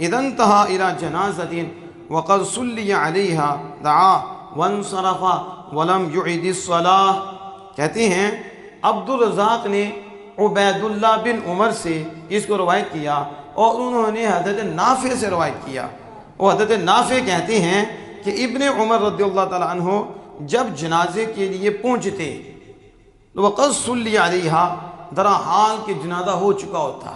اذا انتهى الى جنازة وقد صلي عليها دعا وانصرف ولم يعد الصلاة۔ کہتے ہیں عبد الرزاق نے عبید اللہ بن عمر سے اس کو روایت کیا اور انہوں نے حضرت نافع سے روایت کیا۔ وہ حضرت نافع کہتے ہیں کہ ابن عمر رضی اللہ تعالیٰ عنہ جب جنازے کے لیے پہنچتے وقد صلی علیہا درا حال کہ جنازہ ہو چکا ہوتا،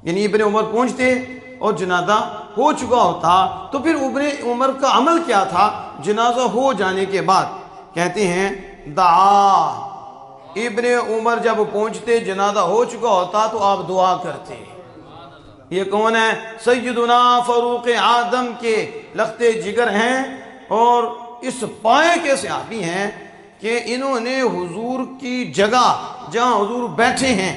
یعنی ابن عمر پہنچتے اور جنازہ ہو چکا ہوتا، تو پھر ابن عمر کا عمل کیا تھا جنازہ ہو جانے کے بعد؟ کہتے ہیں دعا، ابن عمر جب پہنچتے جنازہ ہو چکا ہوتا تو آپ دعا کرتے۔ یہ کون ہے؟ سیدنا فاروق اعظم کے لخت جگر ہیں اور اس پائے کے صحابی ہیں کہ انہوں نے حضور کی جگہ جہاں حضور بیٹھے ہیں،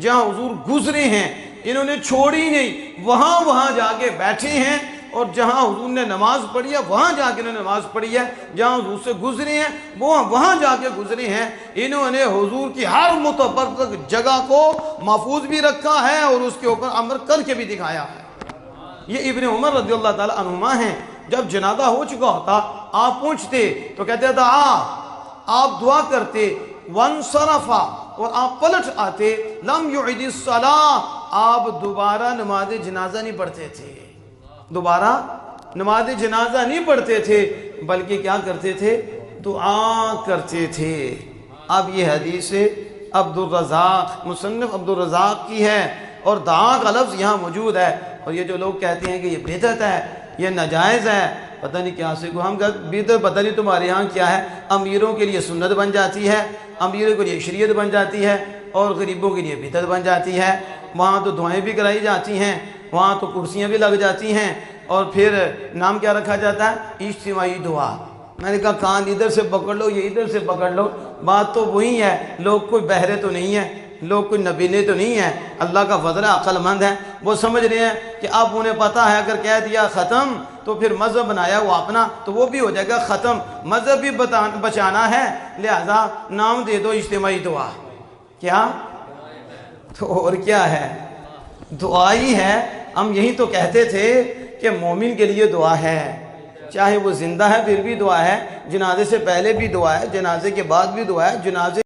جہاں حضور گزرے ہیں، انہوں نے چھوڑی نہیں، وہاں جا کے بیٹھے ہیں، اور جہاں حضور نے نماز پڑھی ہے وہاں جا کے انہوں نے نماز پڑھی ہے، جہاں حضور سے گزرے ہیں وہاں جا کے گزرے ہیں۔ انہوں نے حضور کی ہر متبرک جگہ کو محفوظ بھی رکھا ہے اور اس کے اوپر عمل کر کے بھی دکھایا ہے۔ یہ ابن عمر رضی اللہ تعالی عنہما ہیں۔ جب جنازہ ہو چکا ہوتا آپ پوچھتے تو کہتے دعا، آپ دعا کرتے، وانصرفا، اور آپ پلٹ آتے، لم یعد الصلاۃ، آپ دوبارہ نماز جنازہ نہیں پڑھتے تھے، دوبارہ نماز جنازہ نہیں پڑھتے تھے، بلکہ کیا کرتے تھے؟ دعا کرتے تھے۔ اب یہ حدیث عبد الرزاق، مصنف عبد الرزاق کی ہے، اور دعا کا لفظ یہاں موجود ہے۔ اور یہ جو لوگ کہتے ہیں کہ یہ بدعت ہے، یہ ناجائز ہے، پتہ نہیں کیا سے کو ہم بدعت، پتہ نہیں تمہارے ہاں کیا ہے، امیروں کے لیے سنت بن جاتی ہے، امیروں کے لیے شریعت بن جاتی ہے، اور غریبوں کے لیے بدعت بن جاتی ہے۔ وہاں تو دعائیں بھی کرائی جاتی ہیں، وہاں تو کرسیاں بھی لگ جاتی ہیں، اور پھر نام کیا رکھا جاتا ہے؟ اجتماعی دعا۔ میں نے کہا کان ادھر سے پکڑ لو، یہ ادھر سے پکڑ لو، بات تو وہی ہے۔ لوگ کوئی بہرے تو نہیں ہیں، لوگ کوئی نبینے تو نہیں ہیں، اللہ کا فضل ہے، عقل مند ہے، وہ سمجھ رہے ہیں کہ اب انہیں پتہ ہے اگر کہہ دیا ختم تو پھر مذہب بنایا وہ اپنا تو وہ بھی ہو جائے گا ختم، مذہب بھی بچانا ہے، لہذا نام دے دو اجتماعی دعا۔ کیا؟ تو اور کیا ہے؟ دعا ہی ہے۔ ہم یہی تو کہتے تھے کہ مومن کے لیے دعا ہے، چاہے وہ زندہ ہے پھر بھی دعا ہے، جنازے سے پہلے بھی دعا ہے، جنازے کے بعد بھی دعا ہے، جنازے